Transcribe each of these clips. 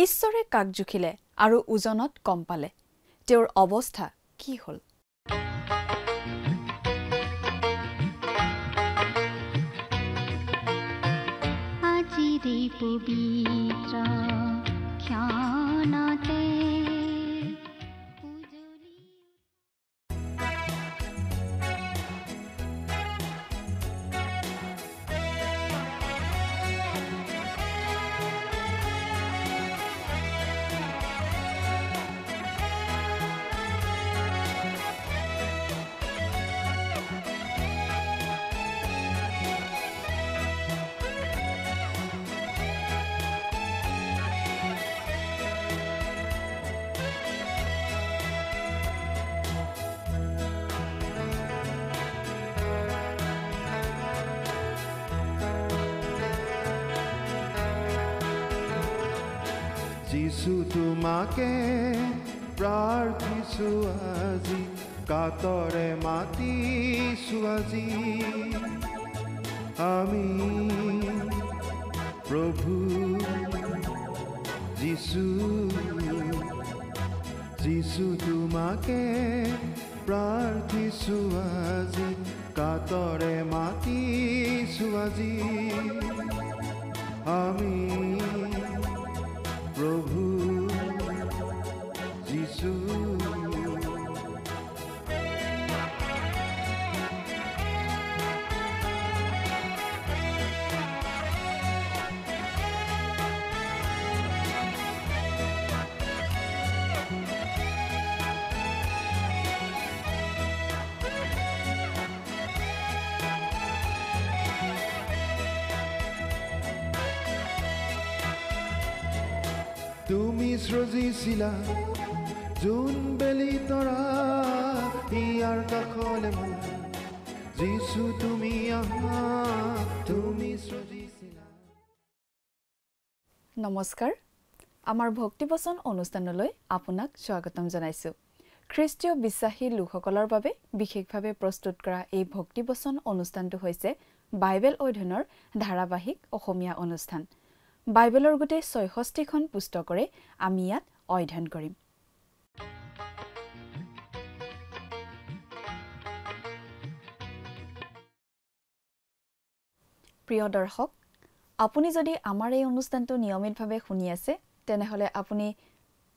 ঈশ্বৰে কাক জুখিলে আৰু ওজনত কম পালে তেওঁৰ অৱস্থা কি হ'ল আজিৰে পবিত্ৰ ক্ষণতে যিছু তোমাকে প্ৰাৰ্থিছো আজি কাতৰে মাতিছো আজি আমি প্ৰভু যিছু তোমাকে প্ৰাৰ্থিছো আজি কাতৰে মাতিছো আজি আমি প্ৰভু যিছু তুমি সৃজিছিলা যোন বেলি তৰা ইয়াৰ কাষলে মোৰ যিছু তুমি আহা তুমি সৃজিছিলা নমস্কাৰ আমাৰ ভক্তিবচন অনুষ্ঠানলৈ আপোনাক স্বাগতম জনাইছো খ্ৰীষ্টীয় বিশ্বাসী লোকসকলৰ বাবে বিশেষভাৱে প্ৰস্তুত কৰা এই ভক্তিবচন অনুষ্ঠানটো হৈছে বাইবেল অধ্যয়নৰ ধাৰাবাহিক অসমীয়া অনুষ্ঠান বাইবেলৰ গোটেই ৬৬খন পুস্তকৰে আমি ইয়াত অধ্যয়ন কৰিম প্ৰিয় দৰ্শক আপুনি যদি আমাৰ এই অনুষ্ঠানটো নিয়মিতভাৱে শুনি আছে তেনেহলে আপুনি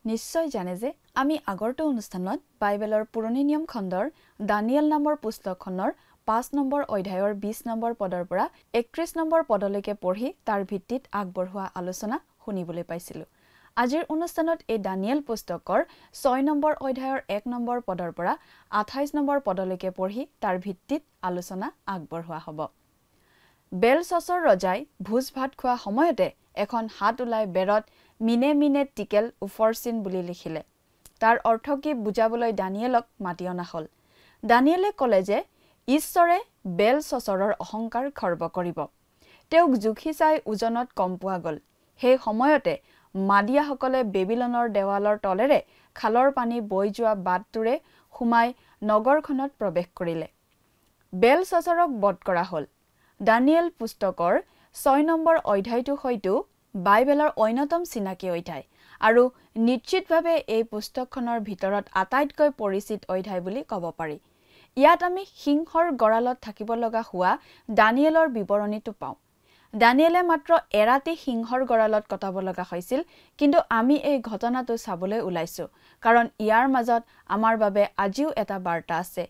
নিশ্চয় জানে যে আমি আগৰটো অনুষ্ঠানত বাইবেলৰ পুৰণি নিয়ম খণ্ডৰ দানিয়েল নামৰ পুস্তকখনৰ ৫ নম্বৰ অধ্যায়ৰ ২০ নম্বৰ পদৰ পৰা ৩১ নম্বৰ পদলৈকে পঢ়ি তাৰ ভিত্তিত আগবঢ়োৱা আলোচনা শুনিবলৈ পাইছিলোঁ আজিৰ অনুষ্ঠানত এই দানিয়েল পুস্তকৰ ৬ নম্বৰ অধ্যায়ৰ ১ নম্বৰ পদৰ পৰা ২৮ নম্বৰ পদলৈকে পঢ়ি তাৰ ভিত্তিত আলোচনা আগবঢ়োৱা হ'ব বেলশছৰ ৰজাই ভোজ ভাত খোৱা সময়তে এখন হাত ওলাই বেৰত মিনে মিনে টিকেল উফৰচিন বুলি লিখিলে তাৰ অৰ্থ কি বুজাবলৈ দানিয়েলক মাতি অনা হ'ল দানিয়েলে ক'লে যে ঈশ্বৰে বেলশছৰৰ অহংকাৰ খৰ্ব কৰিব তেওঁক জুখি চাই ওজনত কম পোৱা গ'ল সেই সময়তে মাদিয়াসকলে বেবিলনৰ দেৱালৰ তলেৰে খালৰ পানী বৈ যোৱা বাটটোৰে সোমাই নগৰখনত প্ৰৱেশ কৰিলে বেলশছৰক বধ কৰা হ'ল দানিয়েল পুস্তকৰ ৬ নম্বৰ অধ্যায়টো হয়তো বাইবেলৰ অন্যতম চিনাকি অধ্যায় আৰু নিশ্চিতভাৱে এই পুস্তকখনৰ ভিতৰত আটাইতকৈ পৰিচিত অধ্যায় বুলি ক'ব পাৰি ইয়াত আমি সিংহৰ গড়ালত থাকিব লগা হোৱা দানিয়েলৰ বিৱৰণীটো পাওঁ দানিয়েলে মাত্ৰ এৰাতি সিংহৰ গড়ালত কটাব লগা হৈছিল কিন্তু আমি এই ঘটনাটো চাবলৈ ওলাইছো কাৰণ ইয়াৰ মাজত আমাৰ বাবে আজিও এটা বাৰ্তা আছে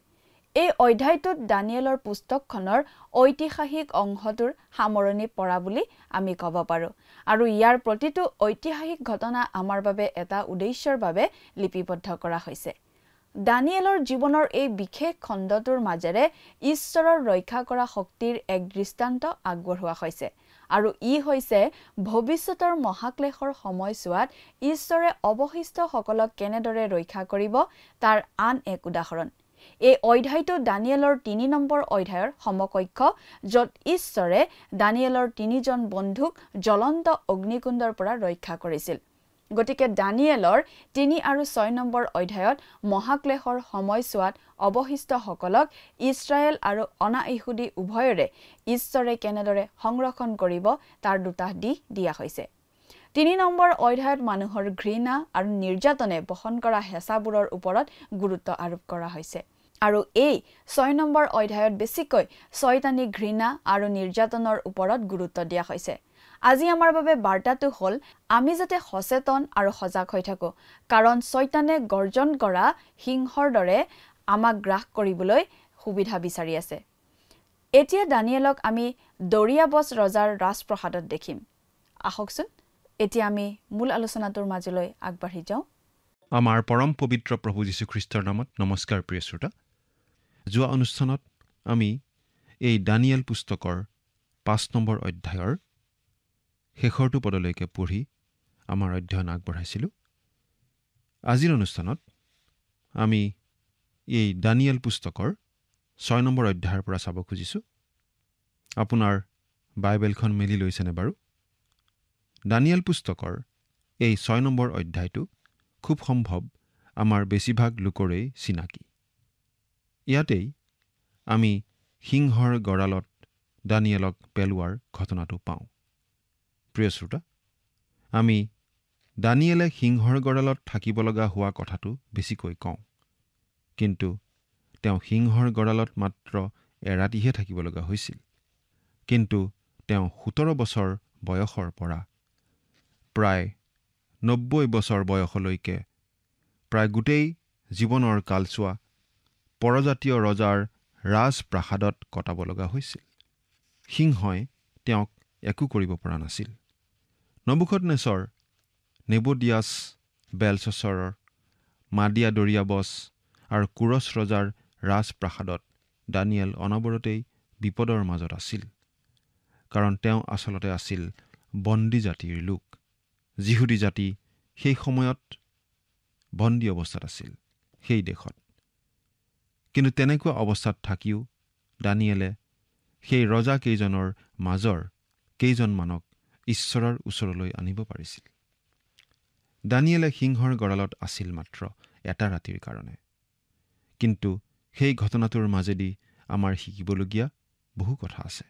এই অধ্যায়টোত দানিয়েলৰ পুস্তকখনৰ ঐতিহাসিক অংশটোৰ সামৰণি পৰা বুলি আমি ক'ব পাৰো আৰু ইয়াৰ প্ৰতিটো ঐতিহাসিক ঘটনা আমাৰ বাবে এটা উদ্দেশ্যৰ বাবে লিপিবদ্ধ কৰা হৈছে দানিয়েলৰ জীৱনৰ এই বিশেষ খণ্ডটোৰ মাজেৰে ঈশ্বৰৰ ৰক্ষা কৰা শক্তিৰ এক দৃষ্টান্ত আগবঢ়োৱা হৈছে আৰু ই হৈছে ভৱিষ্যতৰ মহাক্লেশৰ সময়ছোৱাত ঈশ্বৰে অৱশিষ্টসকলক কেনেদৰে ৰক্ষা কৰিব তাৰ আন এক উদাহৰণ এই অধ্যায়টো দানিয়েলৰ ৩ নম্বৰ অধ্যায়ৰ সমকক্ষ য'ত ঈশ্বৰে দানিয়েলৰ ৩জন বন্ধুক জ্বলন্ত অগ্নিকুণ্ডৰ পৰা ৰক্ষা কৰিছিল গতিকে দানিয়েলৰ ৩ আৰু ৬ নম্বৰ অধ্যায়ত মহাক্লেশৰ সময়ছোৱাত অৱশিষ্টসকলক ইছৰায়েল আৰু অনা ইহুদী উভয়ৰে ঈশ্বৰে কেনেদৰে সংৰক্ষণ কৰিব তাৰ দুটা দিশ দিয়া হৈছে 3 নম্বৰ অধ্যায়ত মানুহৰ ঘৃণা আৰু নিৰ্যাতনে বহন কৰা হেঁচাবোৰৰ ওপৰত গুৰুত্ব আৰোপ কৰা হৈছে আৰু এই 6 নম্বৰ অধ্যায়ত বেছিকৈ শয়তানী ঘৃণা আৰু নিৰ্যাতনৰ ওপৰত গুৰুত্ব দিয়া হৈছে আজি আমাৰ বাবে বাৰ্তাটো হ'ল আমি যাতে সচেতন আৰু সজাগ হৈ থাকো কাৰণ শয়তানে গৰ্জন কৰা সিংহৰ দৰে আমাক গ্ৰাস কৰিবলৈ সুবিধা বিচাৰি আছে এতিয়া দানিয়েলক আমি দৰিয়াবছ ৰজাৰ ৰাজপ্ৰসাদত দেখিম আহকচোন এতিয়া আমি মূল আলোচনাটোৰ মাজলৈ আগবাঢ়ি যাওঁ আমাৰ পৰম পবিত্ৰ প্ৰভু যীশু খ্ৰীষ্টৰ নামত নমস্কাৰ প্ৰিয় শ্ৰোতা যোৱা অনুষ্ঠানত আমি এই দানিয়েল পুস্তকৰ 5 নম্বৰ অধ্যায়ৰ শেষৰটো পদলৈকে পঢ়ি আমাৰ অধ্যয়ন আগবঢ়াইছিলোঁ আজিৰ অনুষ্ঠানত আমি এই দানিয়েল পুস্তকৰ 6 নম্বৰ অধ্যায়ৰ পৰা চাব খুজিছোঁ আপোনাৰ বাইবেলখন মেলি লৈছেনে বাৰু দানিয়েল পুস্তকৰ এই 6 নম্বৰ অধ্যায়টো খুব সম্ভৱ আমাৰ বেছিভাগ লোকৰেই চিনাকি ইয়াতেই আমি সিংহৰ গড়ালত দানিয়েলক পেলোৱাৰ ঘটনাটো পাওঁ প্ৰিয় শ্ৰোতা আমি দানিয়েলে সিংহৰ গড়ালত থাকিব লগা হোৱা কথাটো বেছিকৈ কওঁ কিন্তু তেওঁ সিংহৰ গড়ালত মাত্ৰ এৰাতিহে থাকিব লগা হৈছিল কিন্তু তেওঁ 17 বছৰ বয়সৰ পৰা প্ৰায় 90 বছৰ বয়সলৈকে প্ৰায় গোটেই জীৱনৰ কালছোৱা পৰজাতীয় ৰজাৰ ৰাজপ্ৰাসাদত কটাব লগা হৈছিল সিংহই তেওঁক একো কৰিব পৰা নাছিল নবুকদনেছৰ নেবুদিয়াছ বেলছছৰৰ মাদিয়া দৰিয়াবছ আৰু কুৰছ ৰজাৰ ৰাজপ্ৰাসাদত দানিয়েল অনবৰতেই বিপদৰ মাজত আছিল কাৰণ তেওঁ আচলতে আছিল বন্দী জাতিৰ লোক যিহুদী জাতি সেই সময়ত বন্দী অৱস্থাত আছিল সেই দেশত কিন্তু তেনেকুৱা অৱস্থাত থাকিও দানিয়েলে সেই ৰজা কেইজনৰ মাজৰ কেইজনমানক ঈশ্বৰৰ ওচৰলৈ আনিব পাৰিছিল দানিয়েলে সিংহৰ গড়ালত আছিল মাত্ৰ এটা ৰাতিৰ কাৰণে কিন্তু সেই ঘটনাটোৰ মাজেদি আমাৰ শিকিবলগীয়া বহু কথা আছে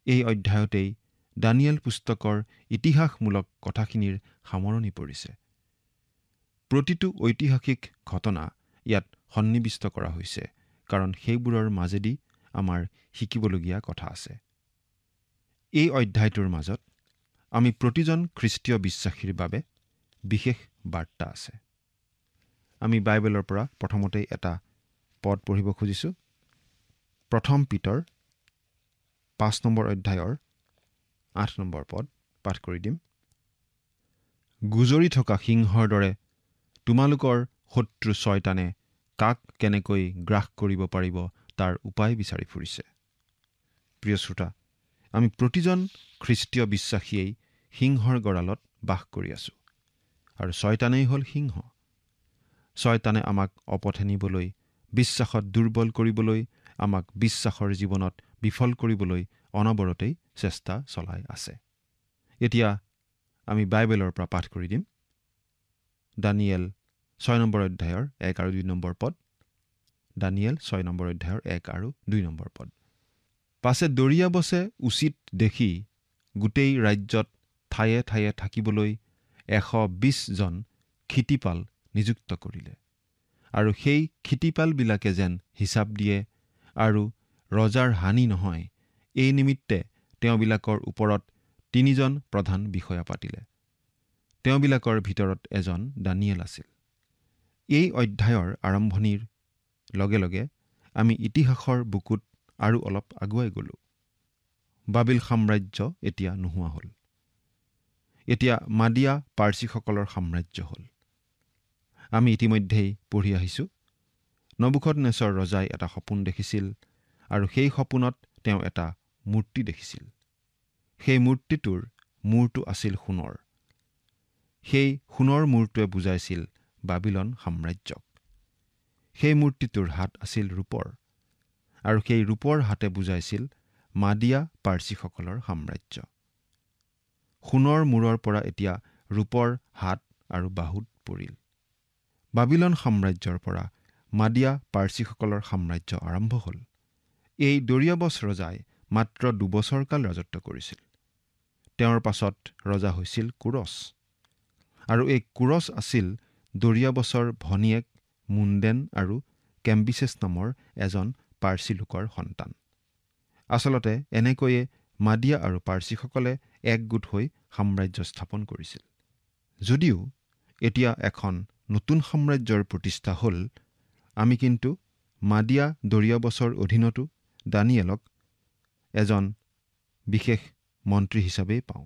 এই অধ্যায়তেই দানিয়েল পুস্তকৰ ইতিহাসমূলক কথাখিনিৰ সামৰণি পৰিছে প্ৰতিটো ঐতিহাসিক ঘটনা ইয়াত সন্নিৱিষ্ট কৰা হৈছে কাৰণ সেইবোৰৰ মাজেদি আমাৰ শিকিবলগীয়া কথা আছে এই অধ্যায়টোৰ মাজত আমি প্ৰতিজন খ্ৰীষ্টীয় বিশ্বাসীৰ বাবে বিশেষ বাৰ্তা আছে আমি বাইবেলৰ পৰা প্ৰথমতে এটা পদ পঢ়িব খুজিছোঁ প্ৰথম পিতৰ 5 নম্বৰ অধ্যায়ৰ 8 নম্বৰ পদ পাঠ কৰি দিম গুজৰি থকা সিংহৰ দৰে তোমালোকৰ শত্ৰু শয়তানে কাক কেনেকৈ গ্ৰাস কৰিব পাৰিব তাৰ উপায় বিচাৰি ফুৰিছে প্ৰিয় শ্ৰোতা আমি প্ৰতিজন খ্ৰীষ্টীয় বিশ্বাসীয়েই সিংহৰ গড়ালত বাস কৰি আছোঁ আৰু শয়তানেই হ'ল সিংহ শয়তানে আমাক অপথে নিবলৈ বিশ্বাসত দুৰ্বল কৰিবলৈ আমাক বিশ্বাসৰ জীৱনত বিফল কৰিবলৈ অনবৰতেই চেষ্টা চলাই আছে এতিয়া আমি বাইবেলৰ পৰা পাঠ কৰি দিম দানিয়েল 6 নম্বৰ অধ্যায়ৰ 1 আৰু 2 নম্বৰ পদ দানিয়েল 6 নম্বৰ অধ্যায়ৰ 1 আৰু 2 নম্বৰ পদ পাছে দৰিয়াবছে উচিত দেখি গোটেই ৰাজ্যত ঠায়ে ঠায়ে থাকিবলৈ 120 জন খিতিপাল নিযুক্ত কৰিলে আৰু সেই খিতিপালবিলাকে যেন হিচাপ দিয়ে আৰু ৰজাৰ হানি নহয় এই নিমিত্তে তেওঁবিলাকৰ ওপৰত 3 জন প্ৰধান বিষয়া পাতিলে তেওঁবিলাকৰ ভিতৰত এজন দানিয়েল আছিল এই অধ্যায়ৰ আৰম্ভণিৰ লগে লগে আমি ইতিহাসৰ বুকুত আৰু অলপ আগুৱাই গ'লো বাবিল সাম্ৰাজ্য এতিয়া নোহোৱা হ'ল এতিয়া মাদিয়া পাৰ্চীসকলৰ সাম্ৰাজ্য হ'ল আমি ইতিমধ্যেই পঢ়ি আহিছোঁ নবুকদনেছৰ ৰজাই এটা সপোন দেখিছিল আৰু সেই সপোনত তেওঁ এটা মূৰ্তি দেখিছিল সেই মূৰ্তিটোৰ মূৰটো আছিল সোণৰ সেই সোণৰ মূৰটোৱে বুজাইছিল বাবিলন সাম্ৰাজ্যক সেই মূৰ্তিটোৰ হাত আছিল ৰূপৰ আৰু সেই ৰূপৰ হাতে বুজাইছিল মাদিয়া পাৰ্চীসকলৰ সাম্ৰাজ্য সোণৰ মূৰৰ পৰা এতিয়া ৰূপৰ হাত আৰু বাহুত পৰিল বাবিলন সাম্ৰাজ্যৰ পৰা মাদিয়া পাৰ্চীসকলৰ সাম্ৰাজ্য আৰম্ভ হ'ল এই দৰিয়াবছ ৰজাই মাত্ৰ 2 বছৰ কাল ৰাজত্ব কৰিছিল তেওঁৰ পাছত ৰজা হৈছিল কুৰছ। আৰু এই কুৰছ আছিল দৰিয়াবছৰ ভনীয়েক মুণ্ডেন আৰু কেম্বিছেছ নামৰ এজন পাৰ্চী লোকৰ সন্তান। আচলতে এনেকৈয়ে মাদিয়া আৰু পাৰ্চীসকলে একগোট হৈ সাম্ৰাজ্য স্থাপন কৰিছিল। যদিও এতিয়া এখন নতুন সাম্ৰাজ্যৰ প্ৰতিষ্ঠা হ'ল, আমি কিন্তু মাদিয়া দৰিয়াবছৰ অধীনতো দানিয়েলক এজন বিশেষ মন্ত্ৰী হিচাপেই পাওঁ।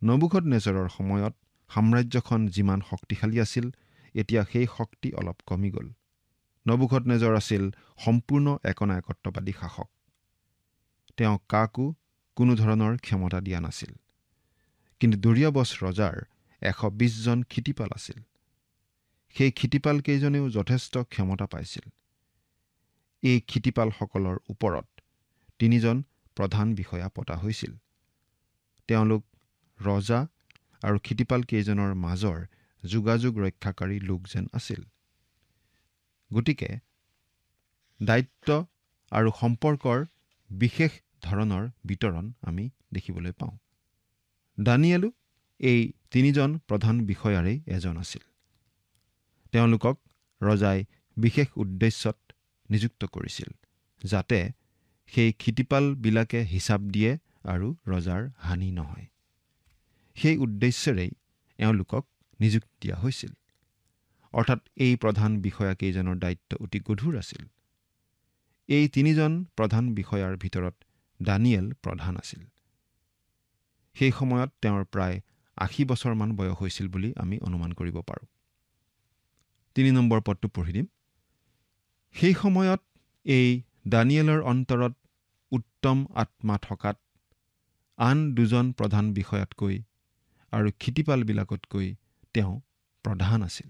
নবুকদনেছৰৰ সময়ত সাম্ৰাজ্যখন যিমান শক্তিশালী আছিল, এতিয়া সেই শক্তি অলপ কমি গ'ল। নবুকদনেছৰ আছিল সম্পূৰ্ণ একনায়কত্ববাদী শাসক। তেওঁ কাকো কোনো ধৰণৰ ক্ষমতা দিয়া নাছিল। কিন্তু দৰিয়াবছ ৰজাৰ 120জন ক্ষিতিপাল আছিল। সেই ক্ষিতিপালকেইজনেও যথেষ্ট ক্ষমতা পাইছিল। এই ক্ষিতিপালসকলৰ ওপৰত 3জন প্ৰধান বিষয়া পতা হৈছিল। তেওঁলোক ৰজা আৰু ক্ষিতিপালকেইজনৰ মাজৰ যোগাযোগ ৰক্ষাকাৰী লোক যেন আছিল। গতিকে দায়িত্ব আৰু সম্পৰ্কৰ বিশেষ ধৰণৰ বিতৰণ আমি দেখিবলৈ পাওঁ। দানিয়েলো এই 3জন প্ৰধান বিষয়াৰেই এজন আছিল। তেওঁলোকক ৰজাই বিশেষ উদ্দেশ্যত নিযুক্ত কৰিছিল, যাতে সেই ক্ষিতিপালবিলাকে হিচাপ দিয়ে আৰু ৰজাৰ হানি নহয়। সেই উদ্দেশ্যেৰেই এওঁলোকক নিযুক্তি দিয়া হৈছিল। অৰ্থাৎ এই প্ৰধান বিষয়াকেইজনৰ দায়িত্ব অতি গধুৰ আছিল। এই 3জন প্ৰধান বিষয়াৰ ভিতৰত দানিয়েল প্ৰধান আছিল। সেই সময়ত তেওঁৰ প্ৰায় 80 বছৰমান বয়স হৈছিল বুলি আমি অনুমান কৰিব পাৰোঁ। 3 নম্বৰ পদটো পঢ়ি দিম। সেই সময়ত এই দানিয়েলৰ অন্তৰত উত্তম আত্মা থকাত আন 2জন প্ৰধান বিষয়াতকৈ আৰু ক্ষিতিপালবিলাকতকৈ তেওঁ প্ৰধান আছিল।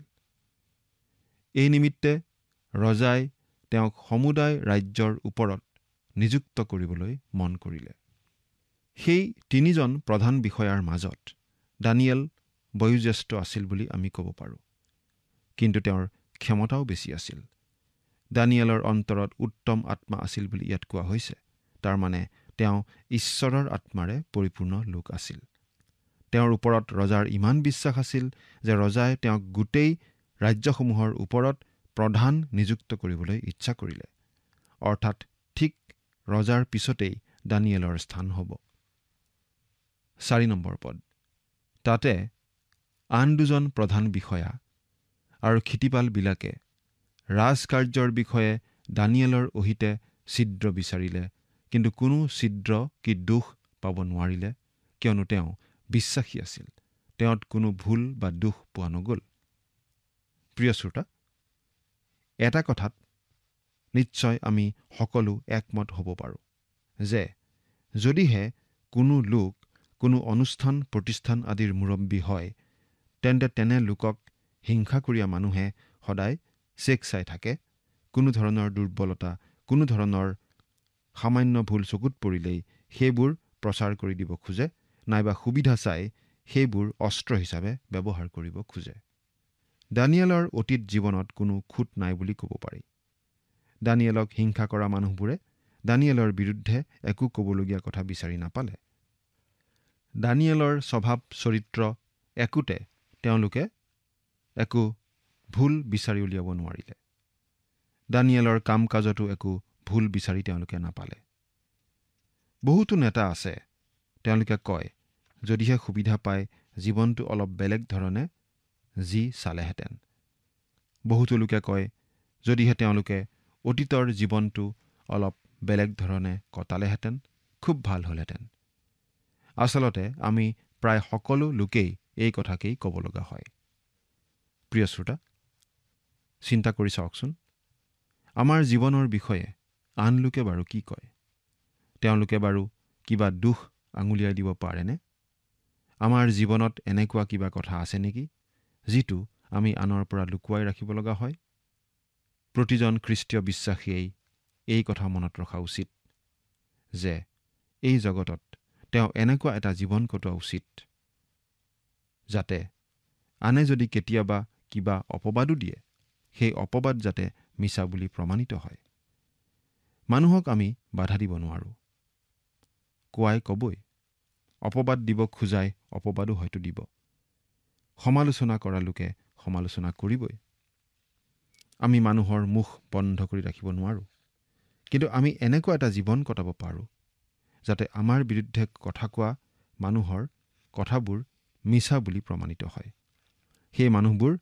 এই নিমিত্তে ৰজাই তেওঁক সমুদায় ৰাজ্যৰ ওপৰত নিযুক্ত কৰিবলৈ মন কৰিলে। সেই 3জন প্ৰধান বিষয়াৰ মাজত দানিয়েল বয়োজ্যেষ্ঠ আছিল বুলি আমি ক'ব পাৰোঁ। কিন্তু তেওঁৰ ক্ষমতাও বেছি আছিল। দানিয়েলৰ অন্তৰত উত্তম আত্মা আছিল বুলি ইয়াত কোৱা হৈছে। তাৰমানে তেওঁ ঈশ্বৰৰ আত্মাৰে পৰিপূৰ্ণ লোক আছিল। তেওঁৰ ওপৰত ৰজাৰ ইমান বিশ্বাস আছিল যে ৰজাই তেওঁক গোটেই ৰাজ্যসমূহৰ ওপৰত প্ৰধান নিযুক্ত কৰিবলৈ ইচ্ছা কৰিলে। অৰ্থাৎ ঠিক ৰজাৰ পিছতেই দানিয়েলৰ স্থান হ'ব। 4 নম্বৰ পদ। তাতে আন 2জন প্ৰধান বিষয়া আৰু ক্ষিতিপালবিলাকে ৰাজকাৰ্যৰ বিষয়ে দানিয়েলৰ অহিতে ছিদ্ৰ বিচাৰিলে, কিন্তু কোনো ছিদ্ৰ কি দোষ পাব নোৱাৰিলে, কিয়নো তেওঁ বিশ্বাসী আছিল। তেওঁত কোনো ভুল বা দোষ পোৱা নগ'ল। প্ৰিয় শ্ৰোতা, এটা কথাত নিশ্চয় আমি সকলো একমত হ'ব পাৰোঁ যে যদিহে কোনো লোক কোনো অনুষ্ঠান প্ৰতিষ্ঠান আদিৰ মুৰব্বী হয়, তেন্তে তেনে লোকক হিংসাকুৰীয়া মানুহে সদায় চেক চাই থাকে। কোনো ধৰণৰ দুৰ্বলতা, কোনো ধৰণৰ সামান্য ভুল চকুত পৰিলেই সেইবোৰ প্ৰচাৰ কৰি দিব খোজে, নাইবা সুবিধা চাই সেইবোৰ অস্ত্ৰ হিচাপে ব্যৱহাৰ কৰিব খোজে। দানিয়েলৰ অতীত জীৱনত কোনো খুঁত নাই বুলি ক'ব পাৰি। দানিয়েলক হিংসা কৰা মানুহবোৰে দানিয়েলৰ বিৰুদ্ধে একো ক'বলগীয়া কথা বিচাৰি নাপালে। দানিয়েলৰ স্বভাৱ চৰিত্ৰ একোতে তেওঁলোকে একো ভুল বিচাৰি উলিয়াব নোৱাৰিলে। দানিয়েলৰ কাম কাজতো একো ভুল বিচাৰি তেওঁলোকে নাপালে। বহুতো নেতা আছে, তেওঁলোকে কয় যদিহে সুবিধা পায় জীৱনটো অলপ বেলেগ ধৰণে যি চালেহেঁতেন। বহুতো লোকে কয় যদিহে তেওঁলোকে অতীতৰ জীৱনটো অলপ বেলেগ ধৰণে কটালেহেঁতেন খুব ভাল হ'লহেঁতেন। আচলতে আমি প্ৰায় সকলো লোকেই এই কথাকেই ক'ব লগা হয়। প্ৰিয় শ্ৰোতা, চিন্তা কৰি চাওকচোন, আমাৰ জীৱনৰ বিষয়ে আন লোকে বাৰু কি কয়? তেওঁলোকে বাৰু কিবা দোষ আঙুলিয়াই দিব পাৰেনে? আমাৰ জীৱনত এনেকুৱা কিবা কথা আছে নেকি যিটো আমি আনৰ পৰা লুকুৱাই ৰাখিব লগা হয়? প্ৰতিজন খ্ৰীষ্টীয় বিশ্বাসীয়ে এই কথা মনত ৰখা উচিত যে এই জগতত তেওঁ এনেকুৱা এটা জীৱন কটোৱা উচিত যাতে আনে যদি কেতিয়াবা কিবা অপবাদো দিয়ে, সেই অপবাদ যাতে মিছা বুলি প্ৰমাণিত হয়। মানুহক আমি বাধা দিব নোৱাৰোঁ, কোৱাই ক'বই, অপবাদ দিব খোজাই অপবাদো হয়তো দিব। সমালোচনা কৰা লোকে সমালোচনা কৰিবই। আমি মানুহৰ মুখ বন্ধ কৰি ৰাখিব নোৱাৰোঁ, কিন্তু আমি এনেকুৱা এটা জীৱন কটাব পাৰোঁ যাতে আমাৰ বিৰুদ্ধে কথা কোৱা মানুহৰ কথাবোৰ মিছা বুলি প্ৰমাণিত হয়, সেই মানুহবোৰ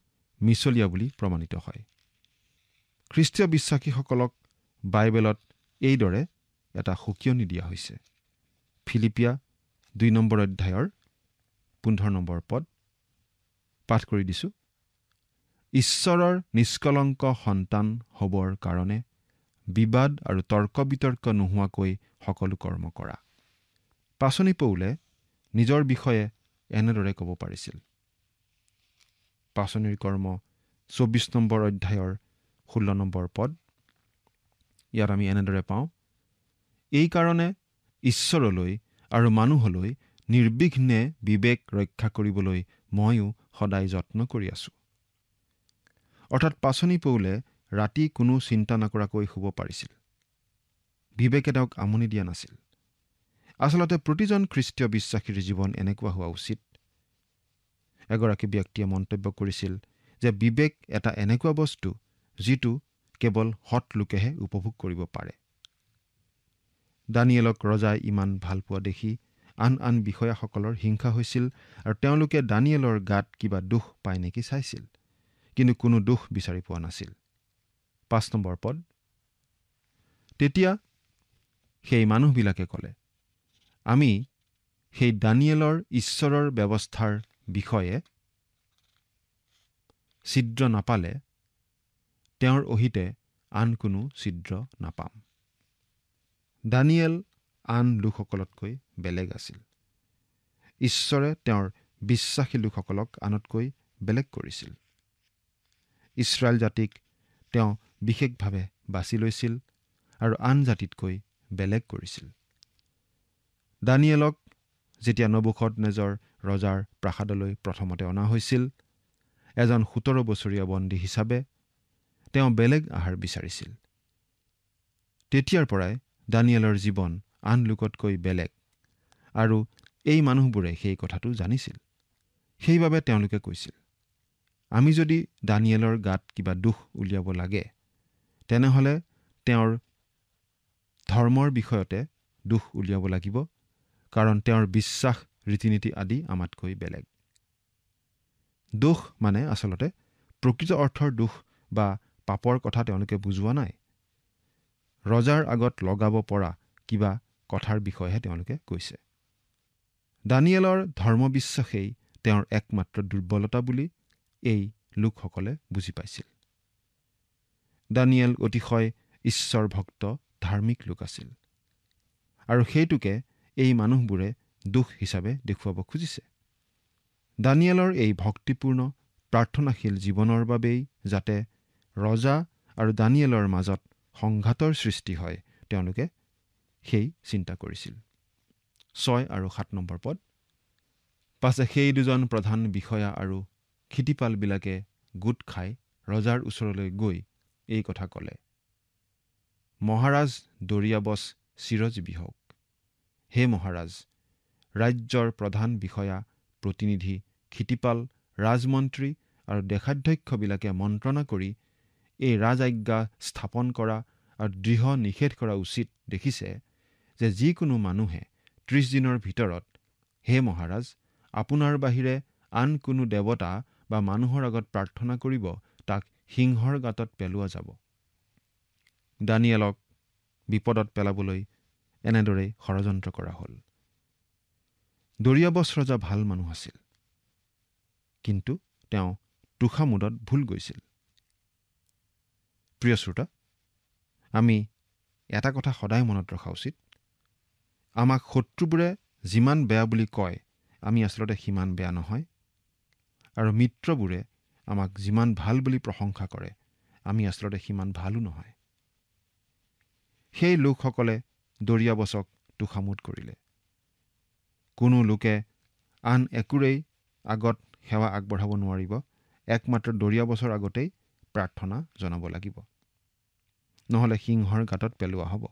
মিছলীয়া বুলি প্ৰমাণিত হয়। খ্ৰীষ্টীয় বিশ্বাসীসকলক বাইবেলত এইদৰে এটা সকিয়নি দিয়া হৈছে। ফিলিপিয়া 2 নম্বৰ অধ্যায়ৰ 15 নম্বৰ পদ পাঠ কৰি দিছোঁ। ঈশ্বৰৰ নিষ্কলংক সন্তান হ'বৰ কাৰণে বিবাদ আৰু তৰ্ক বিতৰ্ক নোহোৱাকৈ সকলো কৰ্ম কৰা। পাচনি পৌলে নিজৰ বিষয়ে এনেদৰে ক'ব পাৰিছিল। পাচনিৰ কৰ্ম 24 নম্বৰ অধ্যায়ৰ 16 নম্বৰ পদ। ইয়াত আমি এনেদৰে পাওঁ, এই কাৰণে ঈশ্বৰলৈ আৰু মানুহলৈ নিৰ্বিঘ্নে বিবেক ৰক্ষা কৰিবলৈ ময়ো সদায় যত্ন কৰি আছোঁ। অৰ্থাৎ পাচনি পৌলে ৰাতি কোনো চিন্তা নকৰাকৈ শুব পাৰিছিল। বিবেকে তেওঁক আমনি দিয়া নাছিল। আচলতে প্ৰতিজন খ্ৰীষ্টীয় বিশ্বাসীৰ জীৱন এনেকুৱা হোৱা উচিত। এগৰাকী ব্যক্তিয়ে মন্তব্য কৰিছিল যে বিবেক এটা এনেকুৱা বস্তু যিটো কেৱল সৎ লোকেহে উপভোগ কৰিব পাৰে। দানিয়েলক ৰজাই ইমান ভাল পোৱা দেখি আন আন বিষয়াসকলৰ হিংসা হৈছিল আৰু তেওঁলোকে দানিয়েলৰ গাত কিবা দোষ পায় নেকি চাইছিল, কিন্তু কোনো দোষ বিচাৰি পোৱা নাছিল। 5 নম্বৰ পদ। তেতিয়া সেই মানুহবিলাকে ক'লে, আমি সেই দানিয়েলৰ ঈশ্বৰৰ ব্যৱস্থাৰ বিষয়ে ছিদ্ৰ নাপালে তেওঁৰ অহিতে আন কোনো ছিদ্ৰ নাপাম। দানিয়েল আন লোকসকলতকৈ বেলেগ আছিল। ঈশ্বৰে তেওঁৰ বিশ্বাসী লোকসকলক আনতকৈ বেলেগ কৰিছিল। ইছৰাইল জাতিক তেওঁ বিশেষভাৱে বাছি লৈছিল আৰু আন জাতিতকৈ বেলেগ কৰিছিল। দানিয়েলক যেতিয়া নবুকদনেজৰ ৰজাৰ প্ৰাসাদলৈ প্ৰথমতে অনা হৈছিল, এজন 17 বছৰীয়া বন্দী হিচাপে তেওঁ বেলেগ আহাৰ বিচাৰিছিল। তেতিয়াৰ পৰাই দানিয়েলৰ জীৱন আন লোকতকৈ বেলেগ আৰু এই মানুহবোৰে সেই কথাটো জানিছিল। সেইবাবে তেওঁলোকে কৈছিল, আমি যদি দানিয়েলৰ গাত কিবা দোষ উলিয়াব লাগে, তেনেহ'লে তেওঁৰ ধৰ্মৰ বিষয়তে দোষ উলিয়াব লাগিব, কাৰণ তেওঁৰ বিশ্বাস ৰীতি নীতি আদি আমাতকৈ বেলেগ। দোষ মানে আচলতে প্ৰকৃত অৰ্থৰ দোষ বা পাপৰ কথা তেওঁলোকে বুজোৱা নাই। ৰজাৰ আগত লগাব পৰা কিবা কথাৰ বিষয়েহে তেওঁলোকে কৈছে। দানিয়েলৰ ধৰ্মবিশ্বাসেই তেওঁৰ একমাত্ৰ দুৰ্বলতা বুলি এই লোকসকলে বুজি পাইছিল। দানিয়েল অতিশয় ঈশ্বৰ ভক্ত ধাৰ্মিক লোক আছিল আৰু সেইটোকে এই মানুহবোৰে দোষ হিচাপে দেখুৱাব খুজিছে। দানিয়েলৰ এই ভক্তিপূৰ্ণ প্ৰাৰ্থনাশীল জীৱনৰ বাবেই যাতে ৰজা আৰু দানিয়েলৰ মাজত সংঘাতৰ সৃষ্টি হয়, তেওঁলোকে সেই চিন্তা কৰিছিল। 6 আৰু 7 নম্বৰ পদ। পাছে সেই দুজন প্ৰধান বিষয়া আৰু ক্ষিতিপালবিলাকে গোট খাই ৰজাৰ ওচৰলৈ গৈ এই কথা ক'লে, মহাৰাজ দৰিয়াবছ চিৰজীৱী হওক। হে মহাৰাজ, ৰাজ্যৰ প্ৰধান বিষয়া, প্ৰতিনিধি, ক্ষিতিপাল, ৰাজমন্ত্ৰী আৰু দেশাধ্যক্ষবিলাকে মন্ত্ৰণা কৰি এই ৰাজআজ্ঞা স্থাপন কৰা আৰু দৃঢ় নিষেধ কৰা উচিত দেখিছে যে যিকোনো মানুহে 30 দিনৰ ভিতৰত, হে মহাৰাজ, আপোনাৰ বাহিৰে আন কোনো দেৱতা বা মানুহৰ আগত প্ৰাৰ্থনা কৰিব, তাক সিংহৰ গাঁতত পেলোৱা যাব। দানিয়েলক বিপদত পেলাবলৈ এনেদৰেই ষড়যন্ত্ৰ কৰা হ'ল। দৰিয়াবছ ৰজা ভাল মানুহ আছিল, কিন্তু তেওঁ তোষামোদত ভুল গৈছিল। প্ৰিয় শ্ৰোতা, আমি এটা কথা সদায় মনত ৰখা উচিত, আমাক শত্ৰুবোৰে যিমান বেয়া বুলি কয়, আমি আচলতে সিমান বেয়া নহয়, আৰু মিত্ৰবোৰে আমাক যিমান ভাল বুলি প্ৰশংসা কৰে, আমি আচলতে সিমান ভালো নহয়। সেই লোকসকলে দৰিয়াবছক তোষামোদ কৰিলে। কোনো লোকে আন একোৰেই আগত সেৱা আগবঢ়াব নোৱাৰিব, একমাত্ৰ দৰিয়াবছৰ আগতেই প্ৰাৰ্থনা জনাব লাগিব, নহ'লে সিংহৰ গাঁতত পেলোৱা হ'ব।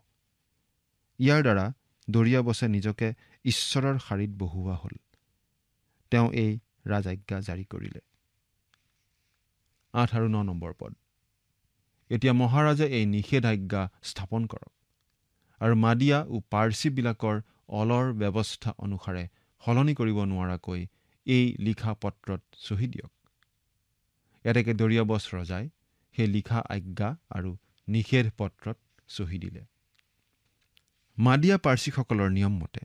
ইয়াৰ দ্বাৰা দৰিয়াবছে নিজকে ঈশ্বৰৰ শাৰীত বহুওৱা হ'ল। তেওঁ এই ৰাজাজ্ঞা জাৰি কৰিলে। 8 আৰু 9 নম্বৰ পদ। এতিয়া মহাৰাজে এই নিষেধাজ্ঞা স্থাপন কৰক আৰু মাদিয়া ও পাৰ্চীবিলাকৰ অলৰ ব্যৱস্থা অনুসাৰে সলনি কৰিব নোৱাৰাকৈ এই লিখা পত্ৰত চহী দিয়ক। এতেকে দৰিয়াবছ ৰজাই সেই লিখা আজ্ঞা আৰু নিষেধ পত্ৰত চহী দিলে। মাদিয়া পাৰ্চীসকলৰ নিয়ম মতে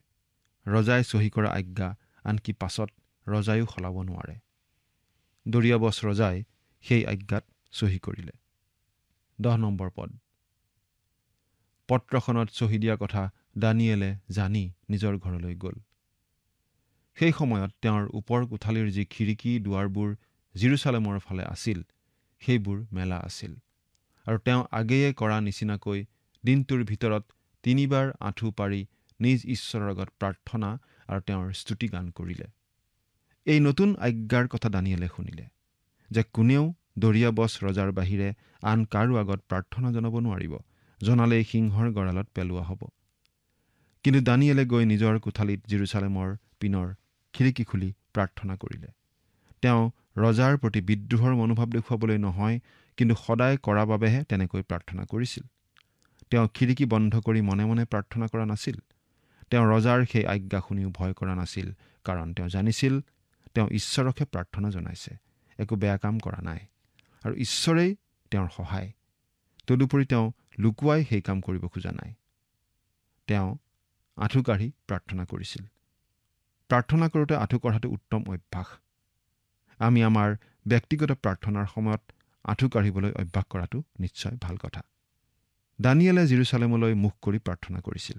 ৰজাই চহী কৰা আজ্ঞা আনকি পাছত ৰজায়ো সলাব নোৱাৰে। দৰিয়াবছ ৰজাই সেই আজ্ঞাত চহী কৰিলে। 10 নম্বৰ পদ। পত্ৰখনত চহী দিয়া কথা দানিয়েলে জানি নিজৰ ঘৰলৈ গ'ল। সেই সময়ত তেওঁৰ ওপৰ কোঠালিৰ যি খিৰিকী দুৱাৰবোৰ জিৰচালেমৰ ফালে আছিল সেইবোৰ মেলা আছিল আৰু তেওঁ আগেয়ে কৰা নিচিনাকৈ দিনটোৰ ভিতৰত 3 বাৰ আঁঠু পাৰি নিজ ঈশ্বৰৰ আগত প্ৰাৰ্থনা আৰু তেওঁৰ স্তুতি গান কৰিলে। এই নতুন আজ্ঞাৰ কথা দানিয়েলে শুনিলে যে কোনেও দৰিয়াবছ ৰজাৰ বাহিৰে আন কাৰো আগত প্ৰাৰ্থনা জনাব নোৱাৰিব, জনালেই সিংহৰ গঁড়ালত পেলোৱা হ'ব। কিন্তু দানিয়েলে গৈ নিজৰ কোঠালিত জিৰচালেমৰ পিনৰ খিৰিকী খুলি প্ৰাৰ্থনা কৰিলে। তেওঁ ৰজাৰ প্ৰতি বিদ্ৰোহৰ মনোভাৱ দেখুৱাবলৈ নহয়, কিন্তু সদায় কৰা বাবেহে তেনেকৈ প্ৰাৰ্থনা কৰিছিল। তেওঁ খিৰিকী বন্ধ কৰি মনে মনে প্ৰাৰ্থনা কৰা নাছিল। তেওঁ ৰজাৰ সেই আজ্ঞা শুনিও ভয় কৰা নাছিল, কাৰণ তেওঁ জানিছিল তেওঁ ঈশ্বৰকহে প্ৰাৰ্থনা জনাইছে, একো বেয়া কাম কৰা নাই আৰু ঈশ্বৰেই তেওঁৰ সহায়। তদুপৰি তেওঁ লুকুৱাই সেই কাম কৰিব খোজা নাই। তেওঁ আঁঠু কাঢ়ি প্ৰাৰ্থনা কৰিছিল। প্ৰাৰ্থনা কৰোঁতে আঁঠু কঢ়াটো উত্তম অভ্যাস। আমি আমাৰ ব্যক্তিগত প্ৰাৰ্থনাৰ সময়ত আঁঠু কাঢ়িবলৈ অভ্যাস কৰাটো নিশ্চয় ভাল কথা। দানিয়েলে জিৰচালেমলৈ মুখ কৰি প্ৰাৰ্থনা কৰিছিল।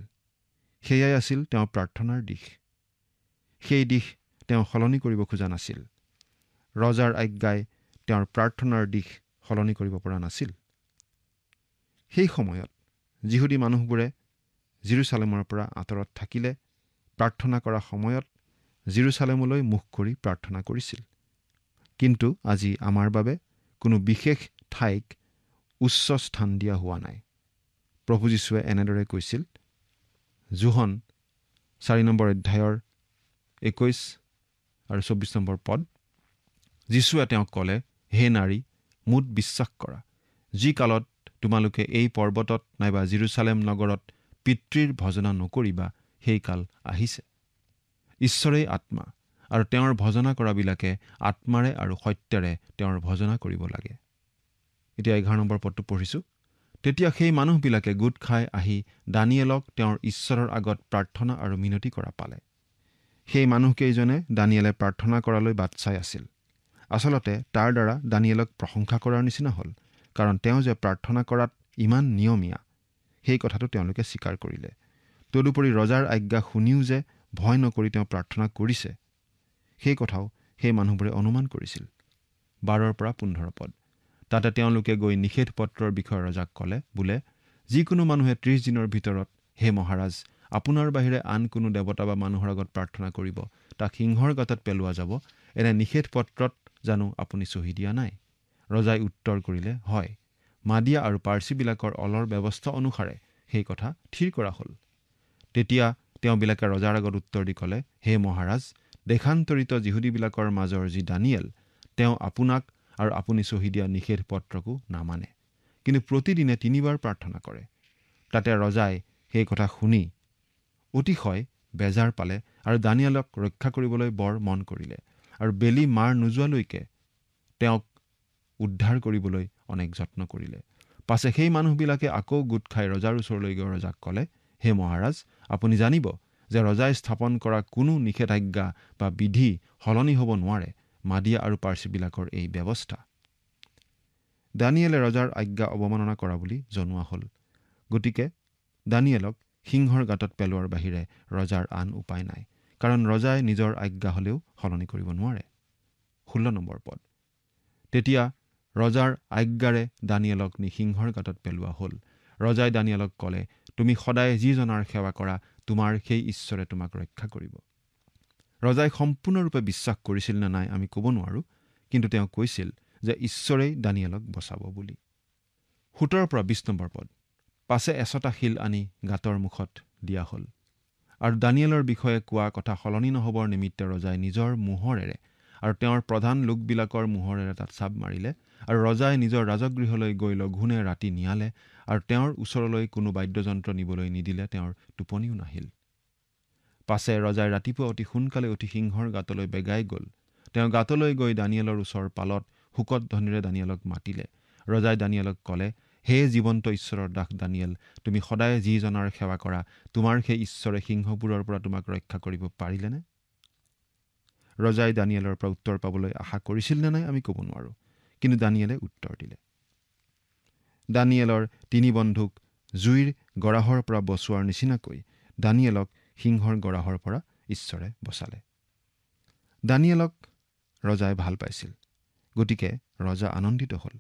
সেয়াই আছিল তেওঁৰ প্ৰাৰ্থনাৰ দিশ। সেই দিশ তেওঁ সলনি কৰিব খোজা নাছিল। ৰজাৰ আজ্ঞাই তেওঁৰ প্ৰাৰ্থনাৰ দিশ সলনি কৰিব পৰা নাছিল। সেই সময়ত যিহুদী মানুহবোৰে জিৰচালেমৰ পৰা আঁতৰত থাকিলে প্ৰাৰ্থনা কৰা সময়ত জিৰচালেমলৈ মুখ কৰি প্ৰাৰ্থনা কৰিছিল। কিন্তু আজি আমাৰ বাবে কোনো বিশেষ ঠাইক উচ্চ স্থান দিয়া হোৱা নাই। প্ৰভু যীশুৱে এনেদৰে কৈছিল, যোহন 4 নম্বৰ অধ্যায়ৰ 21 আৰু 24 নম্বৰ পদ। যীশুৱে তেওঁক ক'লে, হে নাৰী, মোত বিশ্বাস কৰা, যি কালত তোমালোকে এই পৰ্বতত নাইবা জিৰচালেম নগৰত পিতৃৰ ভজনা নকৰিবা, সেই কাল আহিছে। ঈশ্বৰেই আত্মা আৰু তেওঁৰ ভজনা কৰাবিলাকে আত্মাৰে আৰু সত্যৰে তেওঁৰ ভজনা কৰিব লাগে। এতিয়া 11 নম্বৰ পদটো পঢ়িছোঁ। তেতিয়া সেই মানুহবিলাকে গোট খাই আহি দানিয়েলক তেওঁৰ ঈশ্বৰৰ আগত প্ৰাৰ্থনা আৰু মিনতি কৰা পালে। সেই মানুহকেইজনে দানিয়েলে প্ৰাৰ্থনা কৰালৈ বাট চাই আছিল। আচলতে তাৰ দ্বাৰা দানিয়েলক প্ৰশংসা কৰাৰ নিচিনা হ'ল, কাৰণ তেওঁ যে প্ৰাৰ্থনা কৰাত ইমান নিয়মীয়া সেই কথাটো তেওঁলোকে স্বীকাৰ কৰিলে। তদুপৰি ৰজাৰ আজ্ঞা শুনিও যে ভয় নকৰি তেওঁ প্ৰাৰ্থনা কৰিছে সেই কথাও সেই মানুহবোৰে অনুমান কৰিছিল। 12 পৰা 15 পদ। তাতে তেওঁলোকে গৈ নিষেধ পত্ৰৰ বিষয়ে ৰজাক ক'লে, বোলে যিকোনো মানুহে 30 দিনৰ ভিতৰত হে মহাৰাজ, আপোনাৰ বাহিৰে আন কোনো দেৱতা বা মানুহৰ আগত প্ৰাৰ্থনা কৰিব, তাক সিংহৰ গাঁতত পেলোৱা যাব। এনে নিষেধ পত্ৰত জানো আপুনি চহী দিয়া নাই? ৰজাই উত্তৰ কৰিলে, হয়, মাদিয়া আৰু পাৰ্চীবিলাকৰ অলৰ ব্যৱস্থা অনুসাৰে সেই কথা থিৰ কৰা হ'ল। তেতিয়া তেওঁবিলাকে ৰজাৰ আগত উত্তৰ দি ক'লে, হে মহাৰাজ, দেশান্তৰিত যিহুদীবিলাকৰ মাজৰ যি দানিয়েল, তেওঁ আপোনাক আৰু আপুনি চহী দিয়া নিষেধ পত্ৰকো নামানে, কিন্তু প্ৰতিদিনে 3 বাৰ প্ৰাৰ্থনা কৰে। তাতে ৰজাই সেই কথা শুনি অতিশয় বেজাৰ পালে আৰু দানিয়েলক ৰক্ষা কৰিবলৈ বৰ মন কৰিলে আৰু বেলি মাৰ নোযোৱালৈকে তেওঁক উদ্ধাৰ কৰিবলৈ অনেক যত্ন কৰিলে। পাছে সেই মানুহবিলাকে আকৌ গোট খাই ৰজাৰ ওচৰলৈ গৈ ৰজাক ক'লে, হে মহাৰাজ, আপুনি জানিব যে ৰজাই স্থাপন কৰা কোনো নিষেধাজ্ঞা বা বিধি সলনি হ'ব নোৱাৰে, মাদিয়া আৰু পাৰ্চীবিলাকৰ এই ব্যৱস্থা। দানিয়েলে ৰজাৰ আজ্ঞা অৱমাননা কৰা বুলি জনোৱা হ'ল। গতিকে দানিয়েলক সিংহৰ গাঁতত পেলোৱাৰ বাহিৰে ৰজাৰ আন উপায় নাই, কাৰণ ৰজাই নিজৰ আজ্ঞা হ'লেও সলনি কৰিব নোৱাৰে। 16 নম্বৰ পদ। তেতিয়া ৰজাৰ আজ্ঞাৰে দানিয়েলক নি সিংহৰ গাঁতত পেলোৱা হ'ল। ৰজাই দানিয়েলক ক'লে, তুমি সদায় যিজনাৰ সেৱা কৰা, তোমাৰ সেই ঈশ্বৰে তোমাক ৰক্ষা কৰিব। ৰজাই সম্পূৰ্ণৰূপে বিশ্বাস কৰিছিল নে নাই আমি ক'ব নোৱাৰোঁ, কিন্তু তেওঁ কৈছিল যে ঈশ্বৰেই দানিয়েলক বচাব বুলি। 17 পৰা 20 নম্বৰ পদ। পাছে 100টা শিল আনি গাঁতৰ মুখত দিয়া হ'ল। আৰু দানিয়েলৰ বিষয়ে কোৱা কথা সলনি নহ'বৰ নিমিত্তে ৰজাই নিজৰ মোহৰেৰে আৰু তেওঁৰ প্ৰধান লোকবিলাকৰ মোহৰেৰে তাত চাপ মাৰিলে আৰু ৰজাই নিজৰ ৰাজগৃহলৈ গৈ লঘোণে ৰাতি নিয়ালে আৰু তেওঁৰ ওচৰলৈ কোনো বাদ্যযন্ত্ৰ নিবলৈ নিদিলে। তেওঁৰ টোপনিও নাহিল। পাছে ৰজাই ৰাতিপুৱা অতি সোনকালে উঠি সিংহৰ গাতলৈ বেগাই গ'ল। তেওঁ গাতলৈ গৈ দানিয়েলৰ ওচৰ পালত শোকত ধ্বনিৰে দানিয়েলক মাতিলে। ৰজাই দানিয়েলক ক'লে, হে জীৱন্ত ঈশ্বৰৰ দাস দানিয়েল, তুমি সদায় যিজনাৰ সেৱা কৰা, তোমাৰ সেই ঈশ্বৰে সিংহবোৰৰ পৰা তোমাক ৰক্ষা কৰিব পাৰিলেনে? ৰজাই দানিয়েলৰ পৰা উত্তৰ পাবলৈ আশা কৰিছিল নে নাই আমি ক'ব নোৱাৰোঁ, কিন্তু দানিয়েলে উত্তৰ দিলে। দানিয়েলৰ 3 বন্ধুক জুইৰ গৰাহৰ পৰা বচোৱাৰ নিচিনাকৈ দানিয়েলক সিংহৰ গৰাহৰ পৰা ঈশ্বৰে বচালে। দানিয়েলক ৰজাই ভাল পাইছিল, গতিকে ৰজা আনন্দিত হ'ল।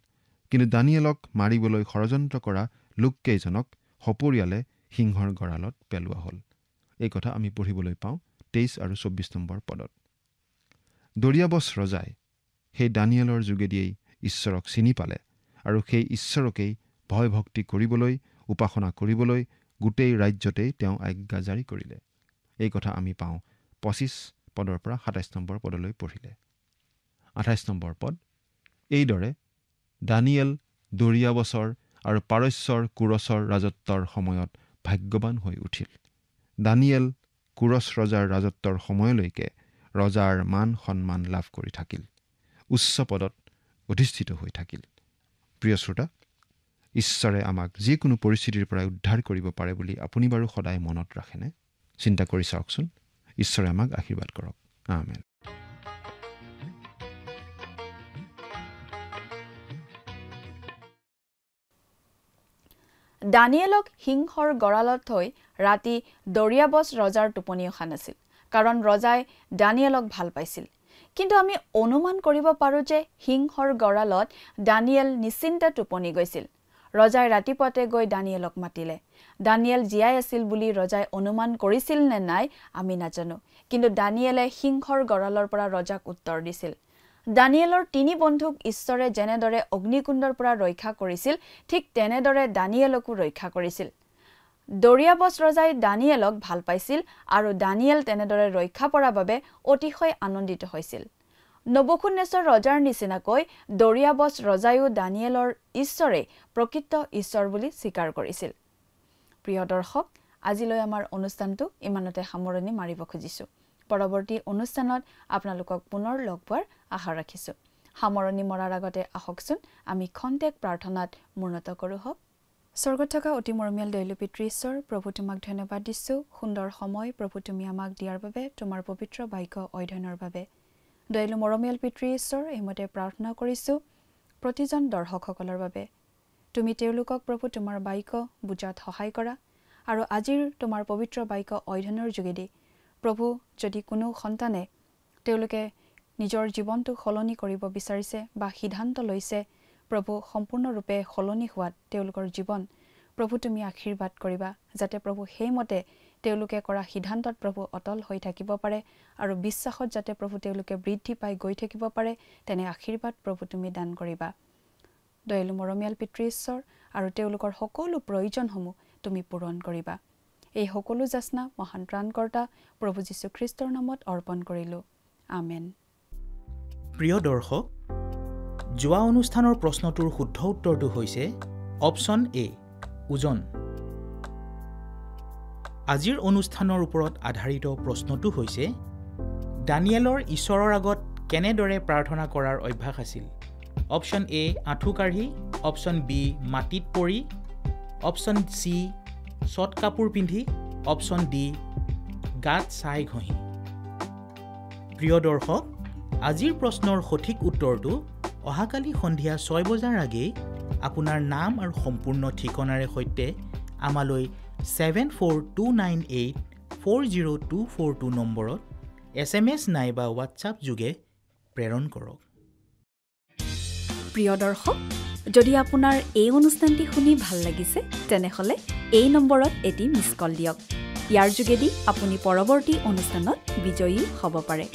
কিন্তু দানিয়েলক মাৰিবলৈ ষড়যন্ত্ৰ কৰা লোককেইজনক সপৰিয়ালে সিংহৰ গঁড়ালত পেলোৱা হ'ল। এই কথা আমি পঢ়িবলৈ পাওঁ 23 আৰু 24 নম্বৰ পদত। দৰিয়াবছ ৰজাই সেই দানিয়েলৰ যোগেদিয়েই ঈশ্বৰক চিনি পালে আৰু সেই ঈশ্বৰকেই ভয় ভক্তি কৰিবলৈ, উপাসনা কৰিবলৈ গোটেই ৰাজ্যতেই তেওঁ আজ্ঞা জাৰি কৰিলে। এই কথা আমি পাওঁ 25 পদৰ পৰা 27 নম্বৰ পদলৈ পঢ়িলে। 28 নম্বৰ পদ, এইদৰে দানিয়েল দৰিয়াবছৰ আৰু পাৰস্যৰ কুৰছৰ ৰাজত্বৰ সময়ত ভাগ্যৱান হৈ উঠিল। দানিয়েল কুৰছ ৰজাৰ ৰাজত্বৰ সময়লৈকে ৰজাৰ মান সন্মান লাভ কৰি থাকিল, উচ্চ পদত অধিষ্ঠিত হৈ থাকিল। প্ৰিয় শ্ৰোতা, ঈশ্বৰে আমাক যিকোনো পৰিস্থিতিৰ পৰা উদ্ধাৰ কৰিব পাৰে বুলি আপুনি বাৰু সদায় মনত ৰাখেনে? চিন্তা কৰি চাওকচোন। ঈশ্বৰে আমাক আশীৰ্বাদ কৰক। আমেন। দানিয়েলক সিংহৰ গঁড়ালত থৈ ৰাতি দৰিয়াবছ ৰজাৰ টোপনি অহা নাছিল, কাৰণ ৰজাই দানিয়েলক ভাল পাইছিল। কিন্তু আমি অনুমান কৰিব পাৰোঁ যে সিংহৰ গঁড়ালত দানিয়েল নিশ্চিন্তে টোপনি গৈছিল। ৰজাই ৰাতিপুৱাতে গৈ দানিয়েলক মাতিলে। দানিয়েল জীয়াই আছিল বুলি ৰজাই অনুমান কৰিছিল নে নাই আমি নাজানো, কিন্তু দানিয়েলে সিংহৰ গঁড়ালৰ পৰা ৰজাক উত্তৰ দিছিল। দানিয়েলৰ 3 বন্ধুক ঈশ্বৰে যেনেদৰে অগ্নিকুণ্ডৰ পৰা ৰক্ষা কৰিছিল, ঠিক তেনেদৰে দানিয়েলকো ৰক্ষা কৰিছিল। দৰিয়াবছ ৰজাই দানিয়েলক ভাল পাইছিল আৰু দানিয়েল তেনেদৰে ৰক্ষা পৰাৰ বাবে অতিশয় আনন্দিত হৈছিল। নবুখুদনেছৰ ৰজাৰ নিচিনাকৈ দৰিয়াবছ ৰজায়ো দানিয়েলৰ ঈশ্বৰে প্ৰকৃত ঈশ্বৰ বুলি স্বীকাৰ কৰিছিল। প্ৰিয় দৰ্শক, আজিলৈ আমাৰ অনুষ্ঠানটো ইমানতে সামৰণি মাৰিব খুজিছোঁ। পৰৱৰ্তী অনুষ্ঠানত আপোনালোকক পুনৰ লগ পোৱাৰ আশা ৰাখিছোঁ। সামৰণি মৰাৰ আগতে আহকচোন আমি খন্তেক প্ৰাৰ্থনাত মূৰ্ণত কৰোঁ হওক। স্বৰ্গত থকা অতি মৰমীয়াল দয়ালু পিতৃ ঈশ্বৰ, প্ৰভু তোমাক ধন্যবাদ দিছোঁ। সুন্দৰ সময় প্ৰভু তুমি আমাক দিয়াৰ বাবে, তোমাৰ পবিত্ৰ বাক্য অধ্যয়নৰ বাবে। দয়ালু মৰমীয়াল পিতৃ ঈশ্বৰ, এইমতে প্ৰাৰ্থনা কৰিছোঁ প্ৰতিজন দৰ্শকসকলৰ বাবে। তুমি তেওঁলোকক প্ৰভু তোমাৰ বাক্য বুজাত সহায় কৰা আৰু আজিৰ তোমাৰ পবিত্ৰ বাক্য অধ্যয়নৰ যোগেদি প্ৰভু, যদি কোনো সন্তানে তেওঁলোকে নিজৰ জীৱনটো সলনি কৰিব বিচাৰিছে বা সিদ্ধান্ত লৈছে প্ৰভু সম্পূৰ্ণৰূপে সলনি হোৱাত তেওঁলোকৰ জীৱন, প্ৰভু তুমি আশীৰ্বাদ কৰিবা, যাতে প্ৰভু সেইমতে তেওঁলোকে কৰা সিদ্ধান্তত প্ৰভু অটল হৈ থাকিব পাৰে আৰু বিশ্বাসত যাতে প্ৰভু তেওঁলোকে বৃদ্ধি পাই গৈ থাকিব পাৰে, তেনে আশীৰ্বাদ প্ৰভু তুমি দান কৰিবা। দয়ালু মৰমীয়াল পিতৃ ঈশ্বৰ, আৰু তেওঁলোকৰ সকলো প্ৰয়োজনসমূহ তুমি পূৰণ কৰিবা। এই সকলো যাচনা মহান ত্ৰাণকৰ্তা প্ৰভু যীশুখ্ৰীষ্টৰ নামত অৰ্পণ কৰিলোঁ। আমেন। প্ৰিয় দৰ্শক, যোৱা অনুষ্ঠানৰ প্ৰশ্নটোৰ শুদ্ধ উত্তৰটো হৈছে অপশ্যন এ, ওজন। আজিৰ অনুষ্ঠানৰ ওপৰত আধাৰিত প্ৰশ্নটো হৈছে দানিয়েলৰ ঈশ্বৰৰ আগত কেনেদৰে প্ৰাৰ্থনা কৰাৰ অভ্যাস আছিল? অপশ্যন এ, আঁঠু কাঢ়ি, অপশ্যন বি, মাটিত পৰি, অপশ্যন চি, চট কাপোৰ পিন্ধি, অপশ্যন ডি, গাত ছাই ঘঁহি। প্ৰিয় দৰ্শক, আজিৰ প্ৰশ্নৰ সঠিক উত্তৰটো অহাকালি সন্ধিয়া 6 বজাৰ আগেয়ে আপোনাৰ নাম আৰু সম্পূৰ্ণ ঠিকনাৰে সৈতে আমালৈ 7429840242 নম্বৰত SMS নাইবা হোৱাটছআপ যোগে প্ৰেৰণ কৰক। প্ৰিয় দৰ্শক, যদি আপোনাৰ এই অনুষ্ঠানটি শুনি ভাল লাগিছে, তেনেহ'লে এই নম্বৰত এটি মিছ কল দিয়ক। ইয়াৰ যোগেদি আপুনি পৰৱৰ্তী অনুষ্ঠানত বিজয়ী হ'ব পাৰে।